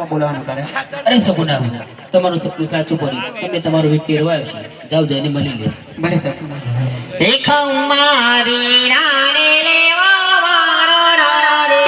માં બોલાવાનું કરે. અરે સગુના તમારું સપનું સાચું પડ્યું. તમે તમારો વ્યક્તિ રવાયો છે, જાઓ જઈને મળી લો. ભલે સાસુમાં. દેખો મારી રાણે લેવા વાળો રાણે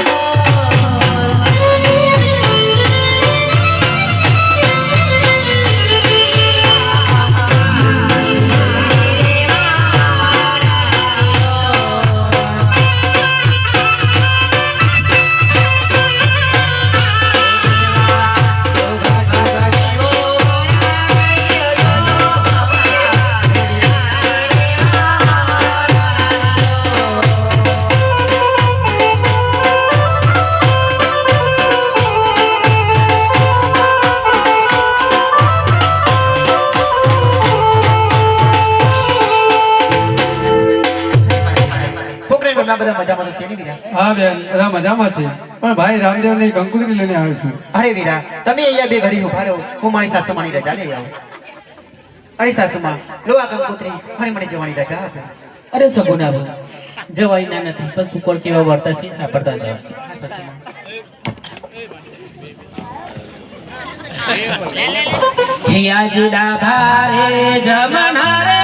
બધા મજામાં છે ને વીરા? હા બેન બધા મજામાં છે, પણ ભાઈ રામદેવ ની કંકુતરી લઈને આવ્યો છું. અરે વીરા તમે અહીંયા બે ઘડી ઉભા રહો, હું મારી સાસુમાની રજા લઈ આવું. અરે સાસુમાં લો આ કંકોત્રી, અને મને જવાની રજા આપો. અરે સગુના જવાય ના નથી, પણ સુકોળ કેવા વર્તા છે સાંભળતા જાઓ. હિયા જુદા ભારે જમના રે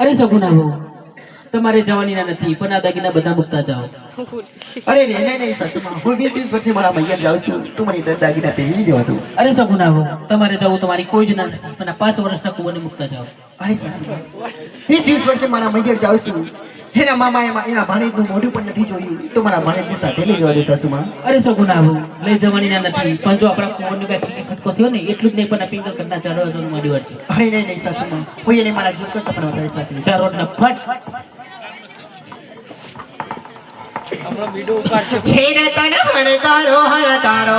અરે સગુના તમારે જવાની ના નથી, પણ આ દાગીના બધા મુકતા જાઓ. અરે નહીં સાસુમાં, હું 20 વર્ષથી મારા મૈયા જાઉં છું, તું મને 10 દાગીના પહેરી જવા દઉં. અરે સગુના તમારે જવું તમારી કોઈ જ ના નથી, પણ આ 5 વર્ષના કુંવરને મુકતા જાઓ. અરે સાસુમાં 20 વર્ષથી મારા મૈયા જાઉં છું, એના મામા એના ભાણેજનું મોઢું પણ નથી જોયું, તો મારા ભાણેજને સાથે લઈ જવા દે સાસુમાં. અરે સગુના લઈ જવાની ના નથી, પણ જો આપણા કુંવરને કઈ ખટકો થયો ને એટલું જ નહીં, પણ આ પિંગલ કરતા 4 હજાર મારી વાત છે. અરે નહીં સાસુમાં, હું એને મારા જીવ કરતા પણ વધારે સાચવી. 4 રોટના ફટ ખેર તન હણકારો હણકારો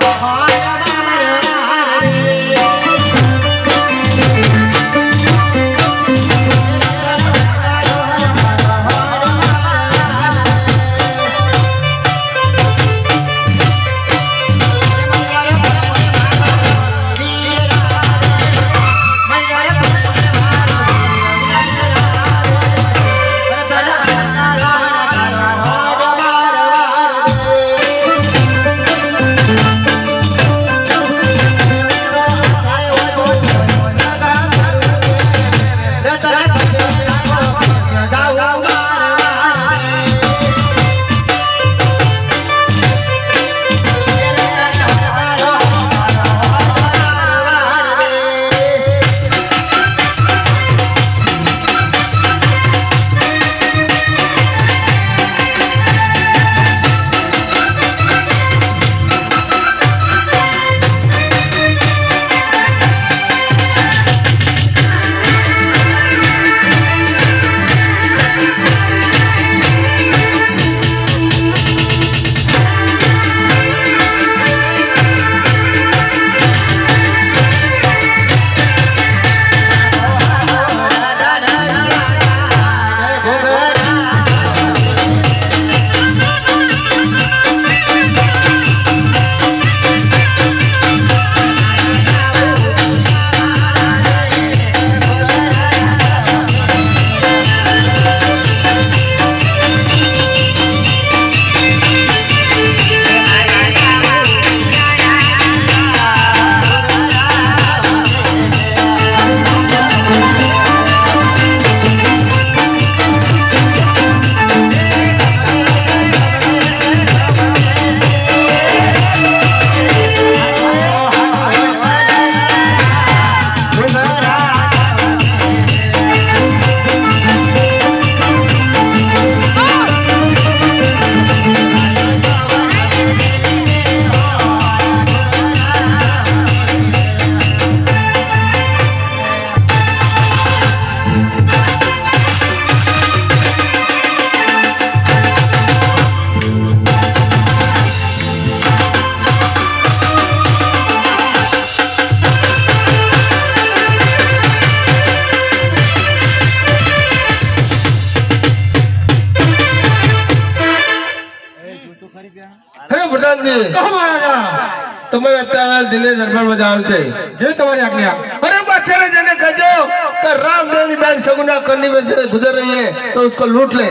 તમારે અત્યારે દિલ્હી દરબારમાં જવાનું છે જે તમારી આજ્ઞા अरे बच्चे जने कहो कि रामदेव की बहन सगुना करनी में से गुजर रही है तो उसको लूट ले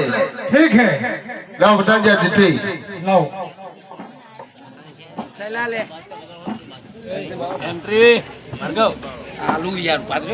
ઠીક હે गाँव बता दिया चिट्ठी લાવો એન્ટ્રી ભાર્ગવ આલુ યાર પાત્ર